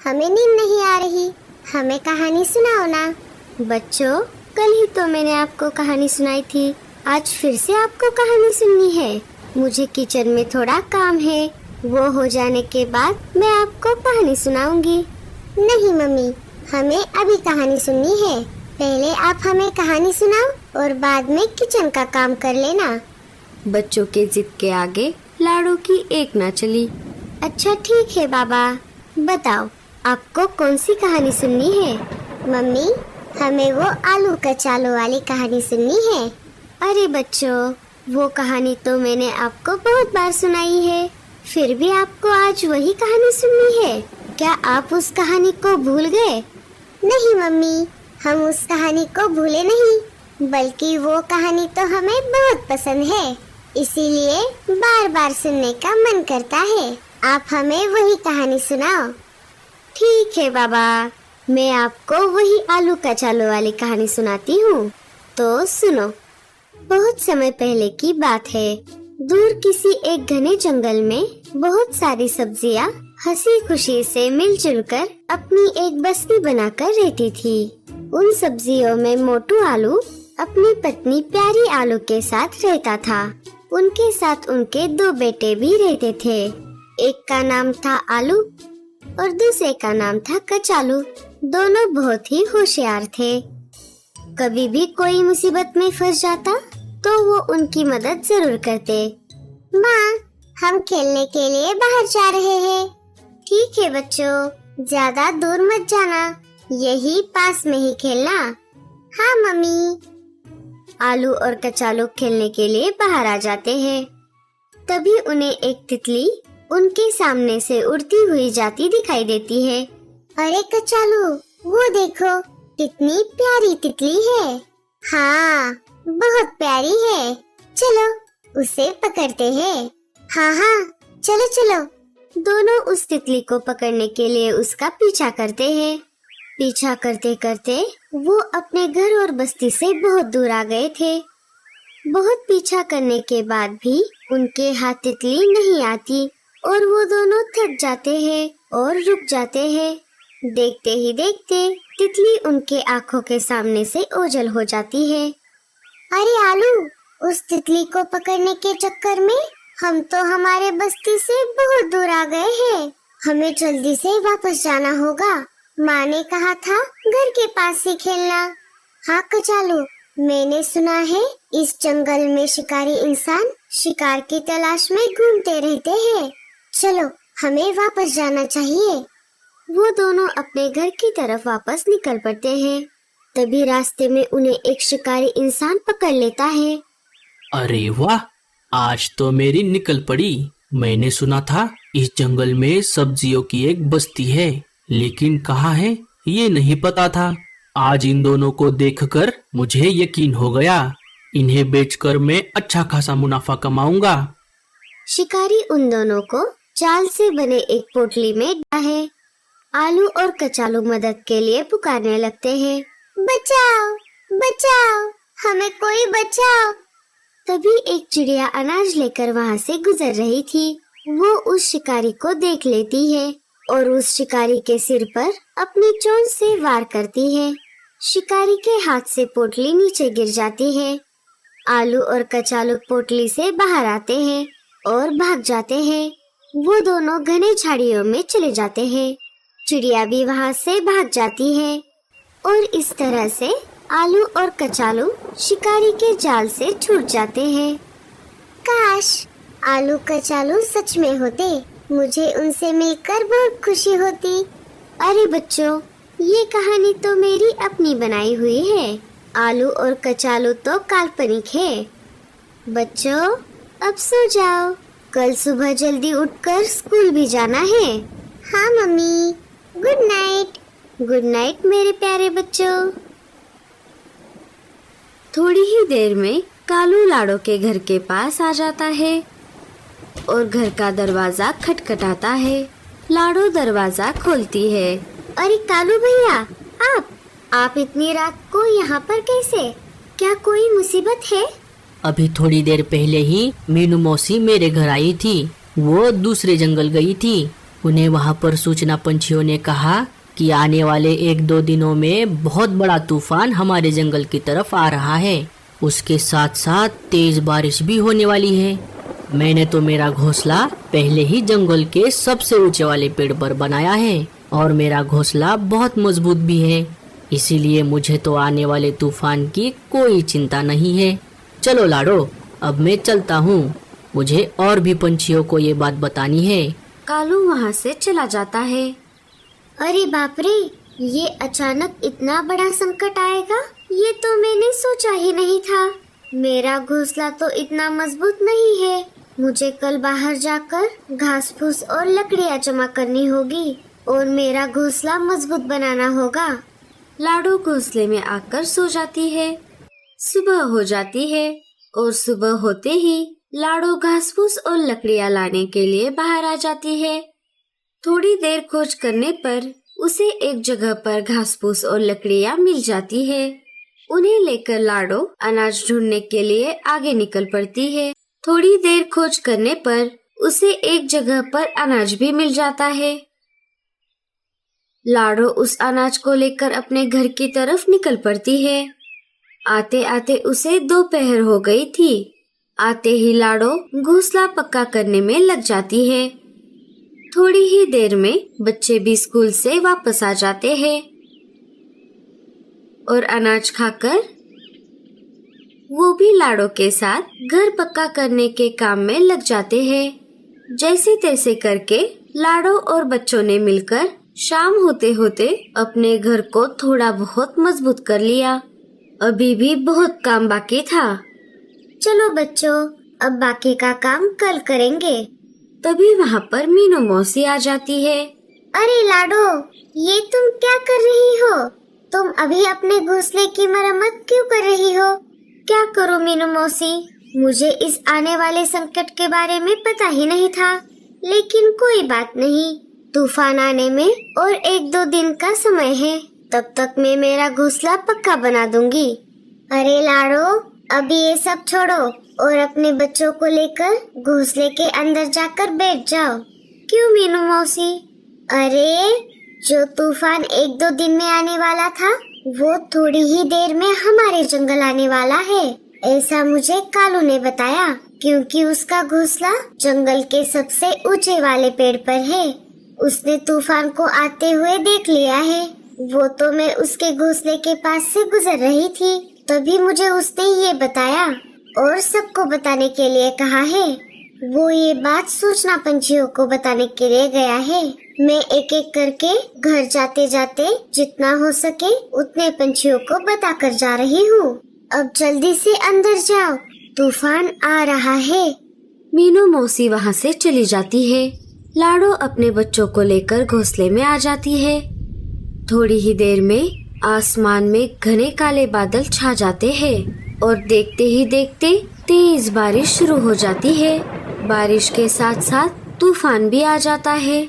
हमें नींद नहीं आ रही, हमें कहानी सुनाओ ना। बच्चों, कल ही तो मैंने आपको कहानी सुनाई थी, आज फिर से आपको कहानी सुननी है। मुझे किचन में थोड़ा काम है, वो हो जाने के बाद मैं आपको कहानी सुनाऊंगी। नहीं मम्मी, हमें अभी कहानी सुननी है। पहले आप हमें कहानी सुनाओ और बाद में किचन का काम कर लेना। बच्चों के जिद के आगे लाडो की एक ना चली। अच्छा ठीक है बाबा, बताओ आपको कौन सी कहानी सुननी है? मम्मी, हमें वो आलू कचालू वाली कहानी सुननी है। अरे बच्चों, वो कहानी तो मैंने आपको बहुत बार सुनाई है, फिर भी आपको आज वही कहानी सुननी है। क्या आप उस कहानी को भूल गए? नहीं मम्मी, हम उस कहानी को भूले नहीं, बल्कि वो कहानी तो हमें बहुत पसंद है, इसीलिए बार बार सुनने का मन करता है। आप हमें वही कहानी सुनाओ। ठीक है बाबा, मैं आपको वही आलू कचालू वाली कहानी सुनाती हूँ। तो सुनो। बहुत समय पहले की बात है। दूर किसी एक घने जंगल में बहुत सारी सब्जियाँ हंसी खुशी से मिलजुल कर अपनी एक बस्ती बनाकर रहती थी। उन सब्जियों में मोटू आलू अपनी पत्नी प्यारी आलू के साथ रहता था। उनके साथ उनके 2 बेटे भी रहते थे। एक का नाम था आलू और दूसरे का नाम था कचालू। दोनों बहुत ही होशियार थे। कभी भी कोई मुसीबत में फंस जाता तो वो उनकी मदद जरूर करते। माँ, हम खेलने के लिए बाहर जा रहे हैं। ठीक है बच्चों, ज्यादा दूर मत जाना, यही पास में ही खेलना। हाँ मम्मी। आलू और कचालू खेलने के लिए बाहर आ जाते हैं। तभी उन्हें एक तितली उनके सामने से उड़ती हुई जाती दिखाई देती है। अरे कचालू, वो देखो, कितनी प्यारी तितली है। हाँ, बहुत प्यारी है। चलो उसे पकड़ते हैं। हाँ हाँ, चलो चलो। दोनों उस तितली को पकड़ने के लिए उसका पीछा करते हैं। पीछा करते करते वो अपने घर और बस्ती से बहुत दूर आ गए थे। बहुत पीछा करने के बाद भी उनके हाथ तितली नहीं आती और वो दोनों थक जाते हैं और रुक जाते हैं। देखते ही देखते तितली उनके आँखों के सामने से ओझल हो जाती है। अरे आलू, उस तितली को पकड़ने के चक्कर में हम तो हमारे बस्ती से बहुत दूर आ गए हैं। हमें जल्दी से वापस जाना होगा। माँ ने कहा था घर के पास ही खेलना। हाँ कचालू, मैंने सुना है इस जंगल में शिकारी इंसान शिकार की तलाश में घूमते रहते हैं। चलो हमें वापस जाना चाहिए। वो दोनों अपने घर की तरफ वापस निकल पड़ते हैं। तभी रास्ते में उन्हें एक शिकारी इंसान पकड़ लेता है। अरे वाह, आज तो मेरी निकल पड़ी। मैंने सुना था इस जंगल में सब्जियों की एक बस्ती है, लेकिन कहाँ है ये नहीं पता था। आज इन दोनों को देखकर मुझे यकीन हो गया। इन्हें बेचकर मैं अच्छा खासा मुनाफा कमाऊंगा। शिकारी उन दोनों को जाल से बने एक पोटली में डाला है। आलू और कचालू मदद के लिए पुकारने लगते हैं। बचाओ बचाओ, हमें कोई बचाओ। तभी एक चिड़िया अनाज लेकर वहाँ से गुजर रही थी। वो उस शिकारी को देख लेती है और उस शिकारी के सिर पर अपनी चोंच से वार करती है। शिकारी के हाथ से पोटली नीचे गिर जाती है। आलू और कचालू पोटली से बाहर आते हैं और भाग जाते हैं। वो दोनों घने झाड़ियों में चले जाते हैं। चिड़िया भी वहाँ से भाग जाती है और इस तरह से आलू और कचालू शिकारी के जाल से छूट जाते हैं। काश आलू कचालू सच में होते, मुझे उनसे मिलकर बहुत खुशी होती। अरे बच्चों, ये कहानी तो मेरी अपनी बनाई हुई है। आलू और कचालू तो काल्पनिक है। बच्चों, अब सो जाओ, कल सुबह जल्दी उठकर स्कूल भी जाना है। हाँ mummy, good night. Good night मेरे प्यारे बच्चों। थोड़ी ही देर में कालू लाडो के घर के पास आ जाता है और घर का दरवाजा खटखटाता है। लाडो दरवाजा खोलती है। अरे कालू भैया, आप इतनी रात को यहाँ पर कैसे? क्या कोई मुसीबत है? अभी थोड़ी देर पहले ही मीनू मौसी मेरे घर आई थी। वो दूसरे जंगल गई थी। उन्हें वहाँ पर सूचना पंछियों ने कहा कि आने वाले 1-2 दिनों में बहुत बड़ा तूफान हमारे जंगल की तरफ आ रहा है। उसके साथ साथ तेज बारिश भी होने वाली है। मैंने तो मेरा घोंसला पहले ही जंगल के सबसे ऊंचे वाले पेड़ पर बनाया है और मेरा घोंसला बहुत मजबूत भी है, इसीलिए मुझे तो आने वाले तूफान की कोई चिंता नहीं है। चलो लाडो, अब मैं चलता हूँ, मुझे और भी पंछियों को ये बात बतानी है। कालू वहाँ से चला जाता है। अरे बाप रे, ये अचानक इतना बड़ा संकट आएगा, ये तो मैंने सोचा ही नहीं था। मेरा घोंसला तो इतना मजबूत नहीं है। मुझे कल बाहर जाकर घास फूस और लकड़ियाँ जमा करनी होगी और मेरा घोंसला मजबूत बनाना होगा। लाडो घोंसले में आकर सो जाती है। सुबह हो जाती है और सुबह होते ही लाडो घास फूस और लकड़ियाँ लाने के लिए बाहर आ जाती है। थोड़ी देर खोज करने पर उसे एक जगह पर घास फूस और लकड़ियाँ मिल जाती है। उन्हें लेकर लाडो अनाज ढूंढने के लिए आगे निकल पड़ती है। थोड़ी देर खोज करने पर उसे एक जगह पर अनाज भी मिल जाता है। लाडो उस अनाज को लेकर अपने घर की तरफ निकल पड़ती है। आते आते उसे दोपहर हो गई थी। आते ही लाडो घोंसला पक्का करने में लग जाती है। थोड़ी ही देर में बच्चे भी स्कूल से वापस आ जाते हैं और अनाज खाकर वो भी लाडो के साथ घर पक्का करने के काम में लग जाते हैं। जैसे तैसे करके लाडो और बच्चों ने मिलकर शाम होते होते अपने घर को थोड़ा बहुत मजबूत कर लिया। अभी भी बहुत काम बाकी था। चलो बच्चों, अब बाकी का काम कल करेंगे। तभी वहाँ पर मीनू मौसी आ जाती है। अरे लाडो, ये तुम क्या कर रही हो? तुम अभी अपने घोंसले की मरम्मत क्यों कर रही हो? क्या करूं मीनू मौसी, मुझे इस आने वाले संकट के बारे में पता ही नहीं था। लेकिन कोई बात नहीं, तूफान आने में और 1-2 दिन का समय है, तब तक मैं मेरा घोंसला पक्का बना दूंगी। अरे लाडो, अभी ये सब छोड़ो और अपने बच्चों को लेकर घोंसले के अंदर जाकर बैठ जाओ। क्यों मीनू मौसी? अरे जो तूफान 1-2 दिन में आने वाला था, वो थोड़ी ही देर में हमारे जंगल आने वाला है, ऐसा मुझे कालू ने बताया, क्योंकि उसका घोंसला जंगल के सबसे ऊंचे वाले पेड़ पर है। उसने तूफान को आते हुए देख लिया है। वो तो मैं उसके घोंसले के पास से गुजर रही थी, तभी मुझे उसने ये बताया और सबको बताने के लिए कहा है। वो ये बात सूचना पंछियों को बताने के लिए गया है। मैं एक एक करके घर जाते जाते जितना हो सके उतने पंछियों को बताकर जा रही हूँ। अब जल्दी से अंदर जाओ, तूफान आ रहा है। मीनू मौसी वहाँ से चली जाती है। लाडो अपने बच्चों को लेकर घोंसले में आ जाती है। थोड़ी ही देर में आसमान में घने काले बादल छा जाते हैं और देखते ही देखते तेज बारिश शुरू हो जाती है। बारिश के साथ साथ तूफान भी आ जाता है।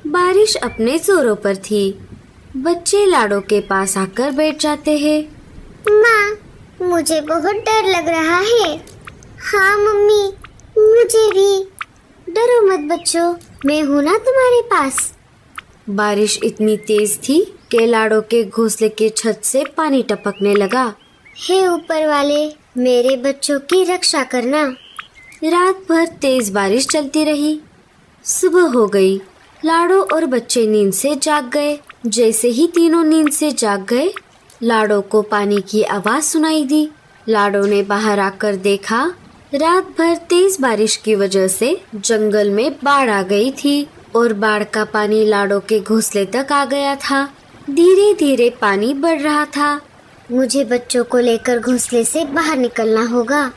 बारिश अपने जोरों पर थी। बच्चे लाडो के पास आकर बैठ जाते हैं। माँ, मुझे बहुत डर लग रहा है। हाँ मम्मी, मुझे भी। डरो मत बच्चों, मैं हूँ ना तुम्हारे पास। बारिश इतनी तेज थी कि लाडो के घोंसले की छत से पानी टपकने लगा। हे ऊपर वाले, मेरे बच्चों की रक्षा करना। रात भर तेज बारिश चलती रही। सुबह हो गई। लाडो और बच्चे नींद से जाग गए। जैसे ही तीनों नींद से जाग गए, लाडो को पानी की आवाज सुनाई दी। लाडो ने बाहर आकर देखा, रात भर तेज बारिश की वजह से जंगल में बाढ़ आ गई थी और बाढ़ का पानी लाडो के घोंसले तक आ गया था। धीरे धीरे पानी बढ़ रहा था। मुझे बच्चों को लेकर घोंसले से बाहर निकलना होगा।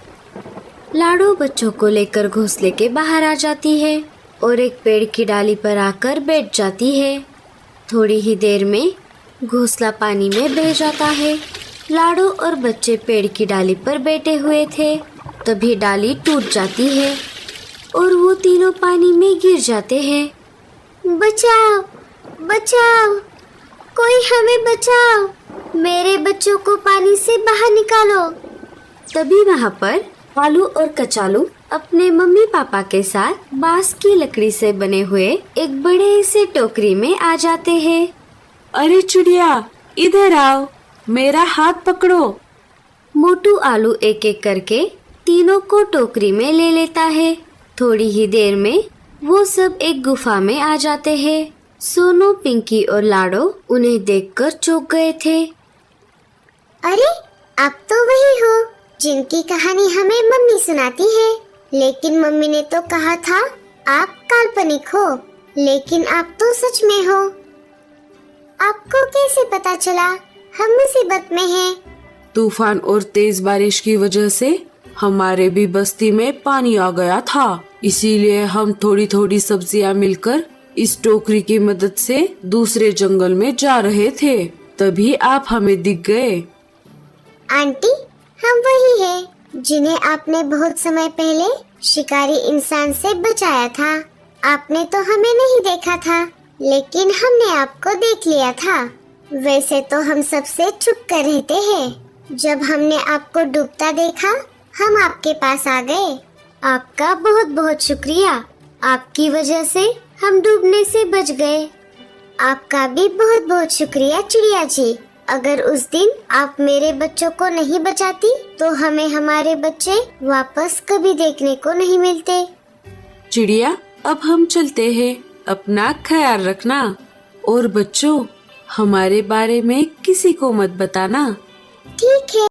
लाडो बच्चों को लेकर घोंसले के बाहर आ जाती है और एक पेड़ की डाली पर आकर बैठ जाती है। थोड़ी ही देर में घोंसला पानी में बह जाता है। लाडो और बच्चे पेड़ की डाली पर बैठे हुए थे, तभी डाली टूट जाती है और वो तीनों पानी में गिर जाते हैं। बचाओ, बचाओ, कोई हमें बचाओ, मेरे बच्चों को पानी से बाहर निकालो। तभी वहाँ पर कालू और कचालू अपने मम्मी पापा के साथ बांस की लकड़ी से बने हुए एक बड़े से टोकरी में आ जाते हैं। अरे चिड़िया, इधर आओ, मेरा हाथ पकड़ो। मोटू आलू एक एक करके तीनों को टोकरी में ले लेता है। थोड़ी ही देर में वो सब एक गुफा में आ जाते हैं। सोनू, पिंकी और लाडो उन्हें देखकर चौंक गए थे। अरे, आप तो वही हो जिनकी कहानी हमें मम्मी सुनाती है। लेकिन मम्मी ने तो कहा था आप काल्पनिक हो, लेकिन आप तो सच में हो। आपको कैसे पता चला हम मुसीबत में हैं? तूफान और तेज बारिश की वजह से हमारे भी बस्ती में पानी आ गया था। इसीलिए हम थोड़ी थोड़ी सब्जियां मिलकर इस टोकरी की मदद से दूसरे जंगल में जा रहे थे। तभी आप हमें दिख गए। आंटी, हम वही हैं जिन्हें आपने बहुत समय पहले शिकारी इंसान से बचाया था। आपने तो हमें नहीं देखा था, लेकिन हमने आपको देख लिया था। वैसे तो हम सबसे छुप कर रहते हैं। जब हमने आपको डूबता देखा, हम आपके पास आ गए। आपका बहुत बहुत शुक्रिया। आपकी वजह से हम डूबने से बच गए। आपका भी बहुत बहुत शुक्रिया चिड़िया जी। अगर उस दिन आप मेरे बच्चों को नहीं बचाती तो हमें हमारे बच्चे वापस कभी देखने को नहीं मिलते। चिड़िया, अब हम चलते हैं। अपना ख्याल रखना और बच्चों, हमारे बारे में किसी को मत बताना। ठीक